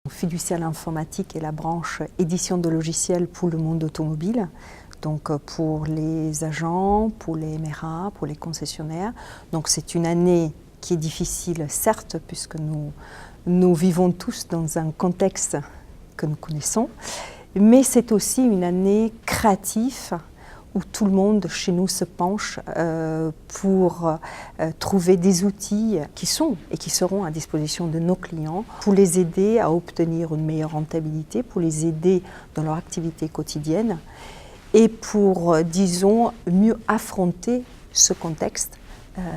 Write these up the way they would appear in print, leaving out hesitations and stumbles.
Fiducial Informatique est la branche édition de logiciels pour le monde automobile, donc pour les agents, pour les MRA, pour les concessionnaires. Donc c'est une année qui est difficile, certes, puisque nous vivons tous dans un contexte que nous connaissons, mais c'est aussi une année créative où tout le monde chez nous se penche pour trouver des outils qui sont et qui seront à disposition de nos clients pour les aider à obtenir une meilleure rentabilité, pour les aider dans leur activité quotidienne et pour, disons, mieux affronter ce contexte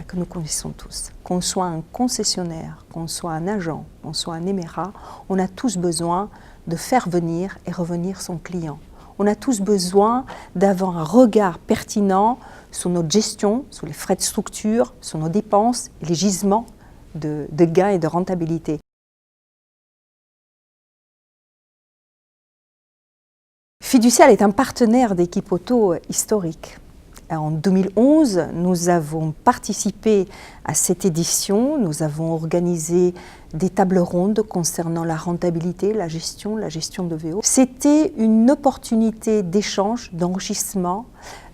que nous connaissons tous. Qu'on soit un concessionnaire, qu'on soit un agent, qu'on soit un MRA, on a tous besoin de faire venir et revenir son client. On a tous besoin d'avoir un regard pertinent sur notre gestion, sur les frais de structure, sur nos dépenses et les gisements de gains et de rentabilité. Fiducial est un partenaire d'Équipe Auto historique. En 2011, nous avons participé à cette édition, nous avons organisé des tables rondes concernant la rentabilité, la gestion de VO. C'était une opportunité d'échange, d'enrichissement,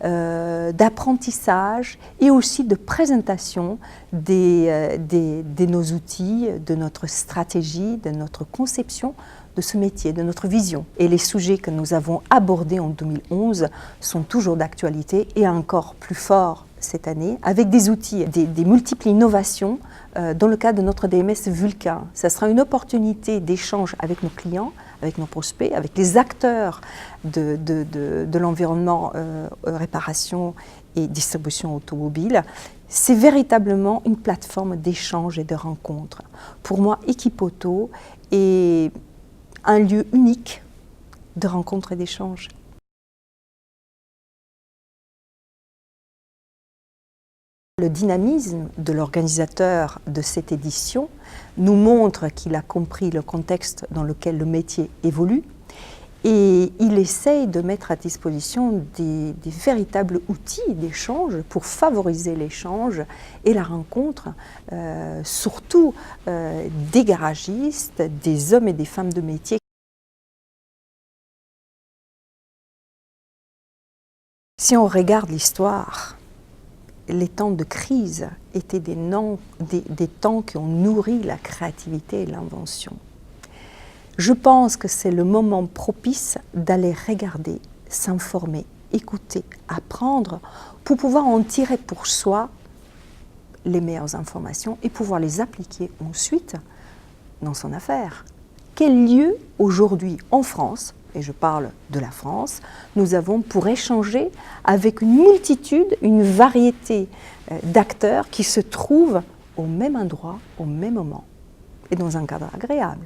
d'apprentissage et aussi de présentation de nos outils, de notre stratégie, de notre conception de ce métier, de notre vision. Et les sujets que nous avons abordés en 2011 sont toujours d'actualité et encore plus forts cette année, avec des outils, des multiples innovations dans le cadre de notre DMS Vulcain. Ça sera une opportunité d'échange avec nos clients, avec nos prospects, avec les acteurs de l'environnement réparation et distribution automobile. C'est véritablement une plateforme d'échange et de rencontres. Pour moi, Équipe Auto est un lieu unique de rencontres et d'échanges. Le dynamisme de l'organisateur de cette édition nous montre qu'il a compris le contexte dans lequel le métier évolue et il essaye de mettre à disposition des véritables outils d'échange pour favoriser l'échange et la rencontre, surtout des garagistes, des hommes et des femmes de métier. Si on regarde l'histoire, les temps de crise étaient des temps qui ont nourri la créativité et l'invention. Je pense que c'est le moment propice d'aller regarder, s'informer, écouter, apprendre pour pouvoir en tirer pour soi les meilleures informations et pouvoir les appliquer ensuite dans son affaire. Quel lieu aujourd'hui en France, et je parle de la France, nous avons pour échanger avec une multitude, une variété d'acteurs qui se trouvent au même endroit, au même moment et dans un cadre agréable.